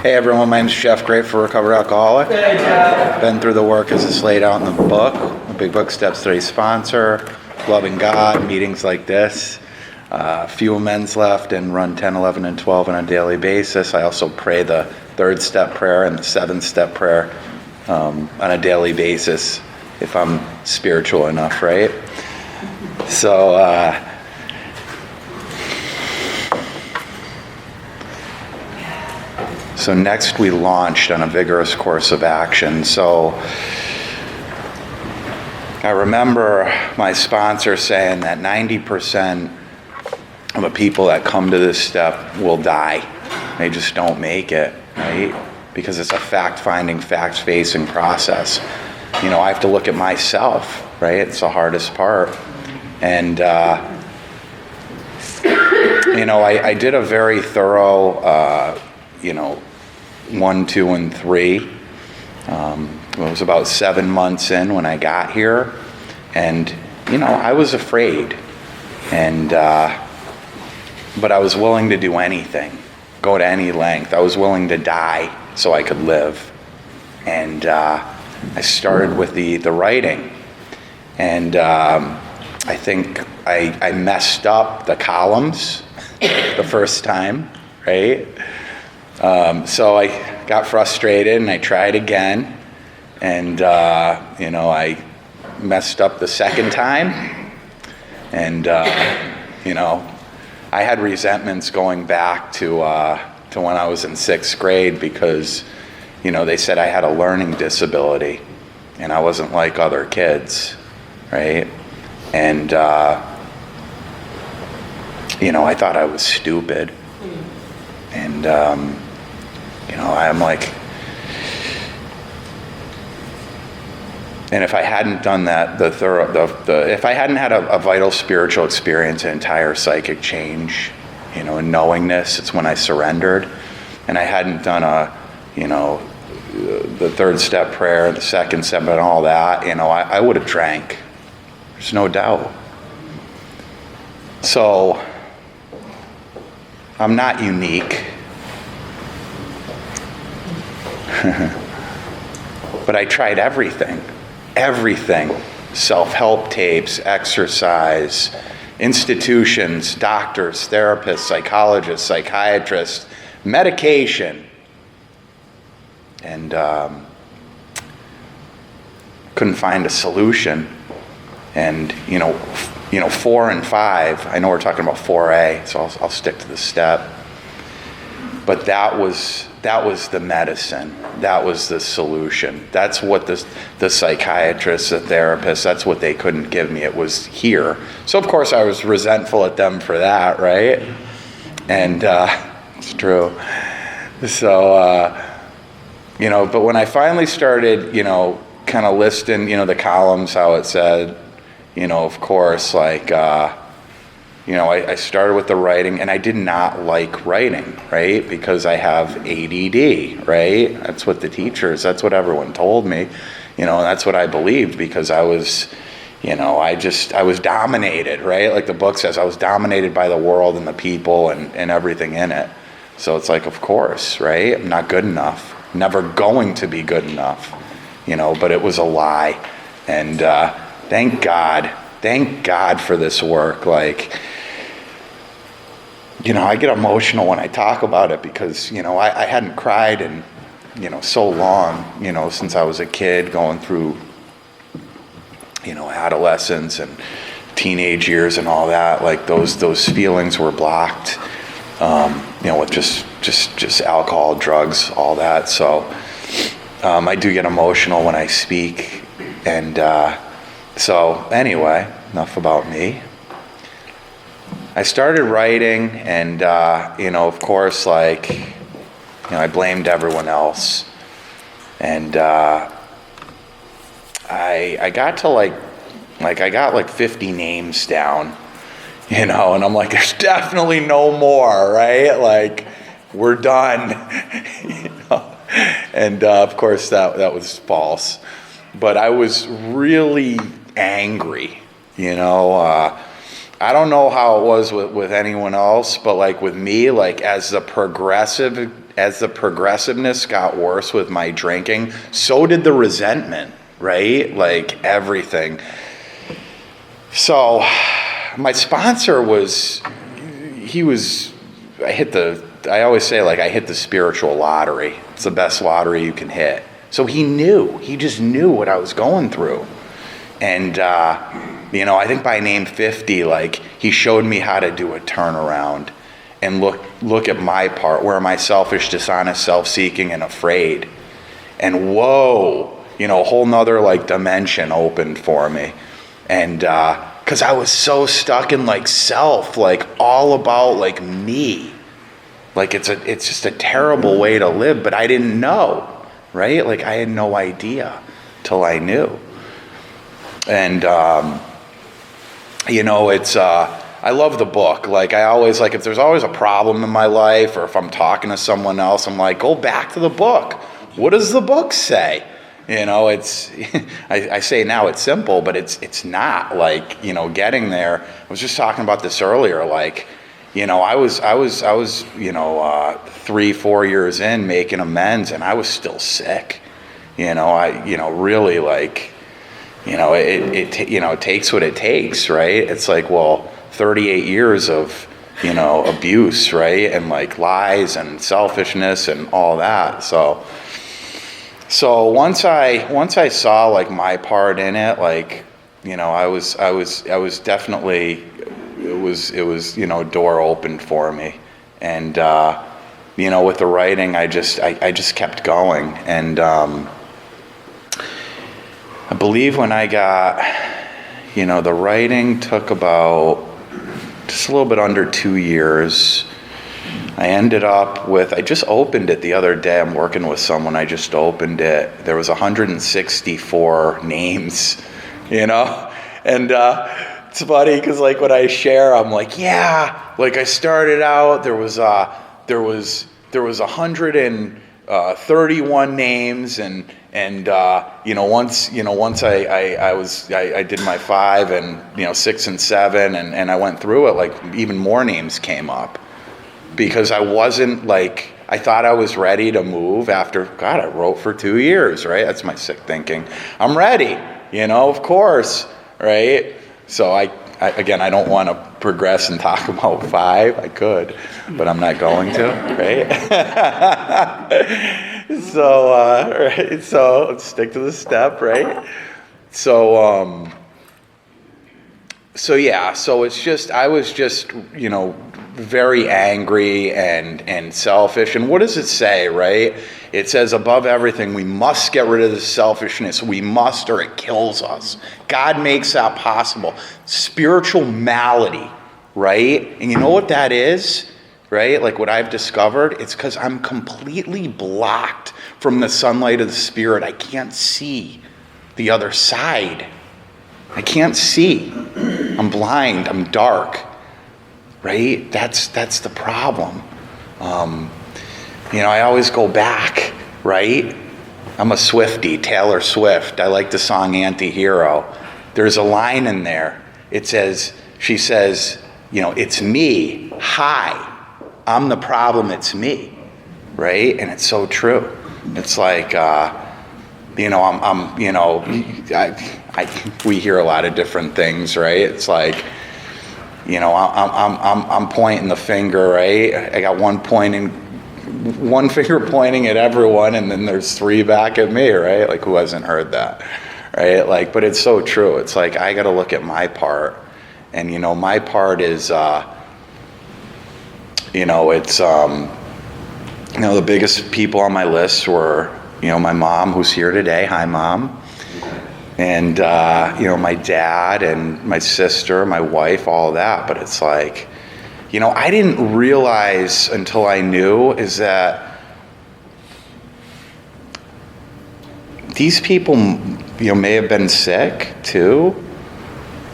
Hey everyone, my name's Jeff Great for Recovered Alcoholic. Hey, Jeff. Been through the work as it's laid out in the book. The Big Book Steps 3 sponsor, loving God, meetings like this. Few amends left and run 10, 11, and 12 on a daily basis. I also pray the 3rd step prayer and the 7th step prayer on a daily basis if I'm spiritual enough, right? So next we launched on a vigorous course of action. So I remember my sponsor saying that 90% of the people that come to this step will die. They just don't make it, right? Because it's a fact-finding, facts-facing process. You know, I have to look at myself, right? It's the hardest part. And, I did a very thorough, 1, 2, and 3. It was about 7 months in when I got here. And, I was afraid. And, but I was willing to do anything, go to any length. I was willing to die so I could live. And I started with the writing. And I think I messed up the columns the first time, right? So I got frustrated and I tried again. And, I messed up the second time. And, I had resentments going back to when I was in 6th grade because, they said I had a learning disability and I wasn't like other kids, right? And, I thought I was stupid. And, I'm like, and if I hadn't done that, if I hadn't had a vital spiritual experience, an entire psychic change, and knowingness, it's when I surrendered, and I hadn't done the 3rd step prayer, the 2nd step, and all that, I would have drank. There's no doubt. So, I'm not unique. But I tried everything. Self-help tapes, exercise, institutions, doctors, therapists, psychologists, psychiatrists, medication. And couldn't find a solution. And, 4 and 5, I know we're talking about 4A, so I'll stick to the step. But that was the medicine. That was the solution. That's what the psychiatrists, the therapists, that's what they couldn't give me. It was here. So, of course, I was resentful at them for that, right? And it's true. So, but when I finally started, kind of listing, the columns, how it said, of course, like, I started with the writing, and I did not like writing, right? Because I have ADD, right? That's what that's what everyone told me, and that's what I believed because I was, I was dominated, right? Like the book says, I was dominated by the world and the people and everything in it. So it's like, of course, right? I'm not good enough. Never going to be good enough, but it was a lie. And thank God for this work. Like, I get emotional when I talk about it because, I hadn't cried in, so long, since I was a kid going through, adolescence and teenage years and all that. Like those feelings were blocked, with just alcohol, drugs, all that. So I do get emotional when I speak. And so anyway, enough about me. I started writing and, of course, like, I blamed everyone else. And I got to I got 50 names down, and I'm like, there's definitely no more, right? Like, we're done, And, of course, that was false. But I was really angry, I don't know how it was with anyone else, but with me, as the progressive the progressiveness got worse with my drinking, so did the resentment, right? Like everything. So my sponsor I always say, like, I hit the spiritual lottery. It's the best lottery you can hit. So he just knew what I was going through. And, I think by name 50, like, he showed me how to do a turnaround and look at my part, where am I selfish, dishonest, self-seeking, and afraid. And whoa, a whole nother, like, dimension opened for me. And, because I was so stuck in, like, self, like, all about, like, me. Like, it's just a terrible way to live, but I didn't know, right? Like, I had no idea till I knew. And, I love the book. Like, I always, like, if there's always a problem in my life, or if I'm talking to someone else, I'm like, go back to the book. What does the book say? It's, I say now it's simple, but it's not. Like, getting there, I was just talking about this earlier, like, I was 3-4 years in making amends, and I was still sick. Really, like, it takes what it takes, right? It's like, well, 38 years of, abuse, right? And like lies and selfishness and all that. So once I saw, like, my part in it, like, I was definitely, it was door opened for me. And with the writing, I just kept going. And I believe when I got, the writing took about just a little bit under 2 years. I ended up with, I just opened it the other day. I'm working with someone. I just opened it. There was 164 names, and it's funny because, like, when I share, I'm like, yeah, like, I started out, there was 131 names, and once I did my 5 and 6 and 7, and I went through it, like, even more names came up, because I wasn't, like, I thought I was ready to move after, God, I wrote for 2 years, right? That's my sick thinking. I'm ready, of course, right? So I don't want to progress and talk about 5. I could, but I'm not going to, right? So let's stick to the step, right? So it's just, I was just, very angry and selfish. And what does it say, right? It says, above everything, we must get rid of the selfishness. We must, or it kills us. God makes that possible. Spiritual malady, right? And you know what that is, right? Like, what I've discovered, it's because I'm completely blocked from the sunlight of the Spirit. I can't see the other side. I can't see. I'm blind. I'm dark. Right? That's the problem. I always go back, right? I'm a Swiftie, Taylor Swift. I like the song Anti-Hero. There's a line in there. She says, it's me. Hi. I'm the problem. It's me. Right? And it's so true. It's like, we hear a lot of different things, right? It's like, I'm pointing the finger, right? I got one finger pointing at everyone, and then there's 3 back at me, right? Like, who hasn't heard that, right? Like, but it's so true. It's like, I got to look at my part, and my part is, it's, the biggest people on my list were, my mom, who's here today. Hi, Mom. And, my dad and my sister, my wife, all that. But it's like, I didn't realize until I knew is that these people, may have been sick too.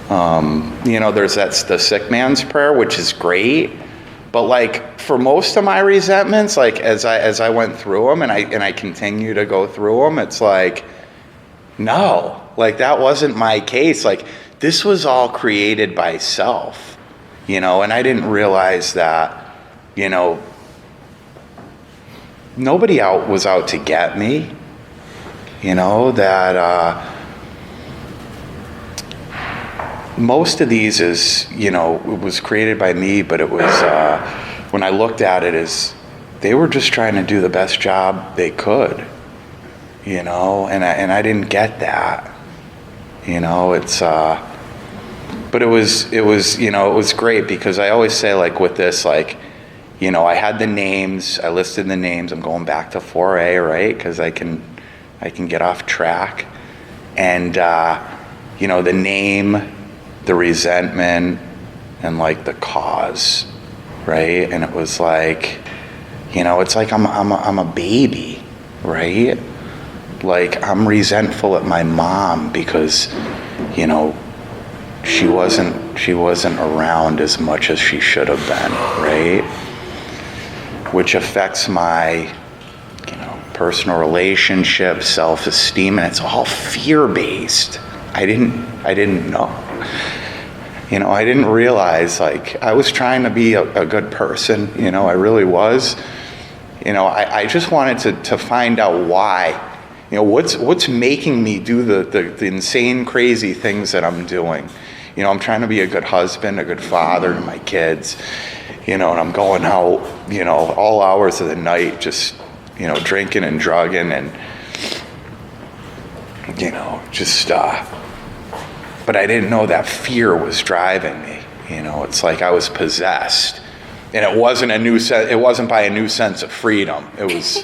There's the sick man's prayer, which is great. But, like, for most of my resentments, like, as I went through them and I continue to go through them, it's like, no, like, that wasn't my case. Like, this was all created by self, and I didn't realize that, nobody was out to get me, that most of these is, it was created by me, but it was, when I looked at it, as they were just trying to do the best job they could, and I didn't get that, it's, but it was great, because I always say, like, with this, like, I had the names, I listed the names, I'm going back to 4A, right, because I can get off track, and, the name, the resentment, and, like, the cause, right, and it was like, it's like I'm a baby, right, like, I'm resentful at my mom because, she wasn't around as much as she should have been, right? Which affects my, personal relationships, self-esteem, and it's all fear-based. I didn't know. I didn't realize, like, I was trying to be a good person, I really was. I just wanted to find out why. What's making me do the insane, crazy things that I'm doing. I'm trying to be a good husband, a good father to my kids, and I'm going out, all hours of the night, just, drinking and drugging and, just, but I didn't know that fear was driving me. It's like I was possessed. And it wasn't it wasn't by a new sense of freedom. It was,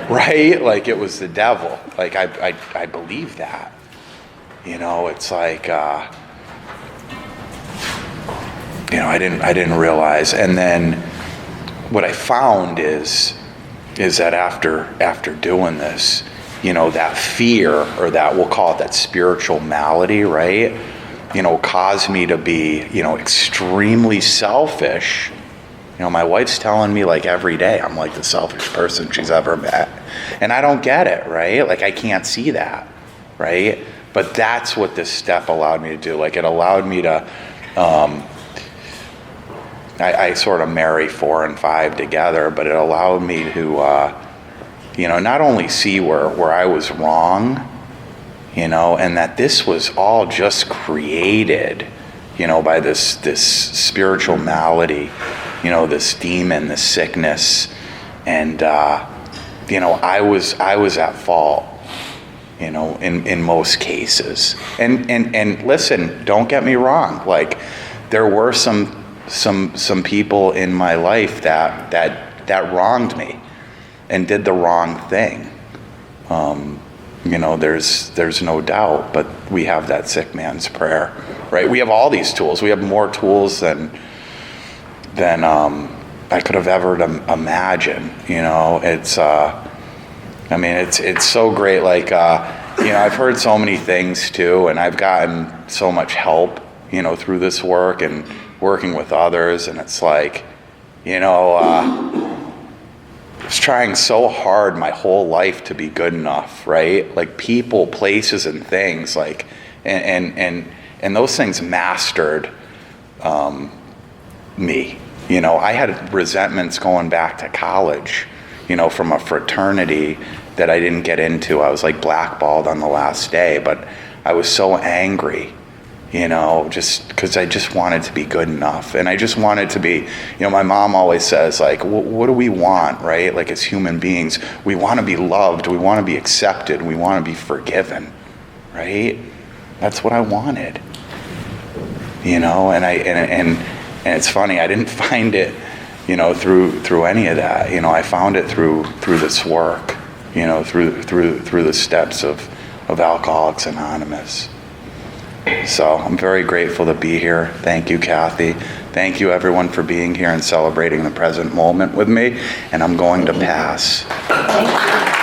right? Like, it was the devil. Like, I believe that. It's like, I didn't realize. And then what I found is that after doing this, that fear, or that, we'll call it that spiritual malady, right? Caused me to be, extremely selfish. My wife's telling me, like, every day I'm like the selfish person she's ever met. And I don't get it, right? Like, I can't see that, right? But that's what this step allowed me to do. Like, it allowed me to, I sort of marry 4 and 5 together, but it allowed me to, not only see where I was wrong, and that this was all just created, by this spiritual malady, this demon, this sickness, and I was at fault, in most cases. And listen, don't get me wrong. Like, there were some people in my life that wronged me and did the wrong thing. There's no doubt, but we have that sick man's prayer, right? We have all these tools. We have more tools than I could have ever imagined. It's it's so great. Like, I've heard so many things too, and I've gotten so much help, through this work and working with others, and it's like, I was trying so hard my whole life to be good enough, right? Like, people, places, and things, like, and those things mastered me. I had resentments going back to college, from a fraternity that I didn't get into. I was, like, blackballed on the last day, but I was so angry, just because I just wanted to be good enough. And I just wanted to be, my mom always says, like, what do we want, right? Like, as human beings, we want to be loved, we want to be accepted, we want to be forgiven, right? That's what I wanted, and it's funny, I didn't find it, through any of that. I found it through this work, through the steps of Alcoholics Anonymous. So I'm very grateful to be here. Thank you, Kathy. Thank you, everyone, for being here and celebrating the present moment with me. And I'm going to pass. Thank you.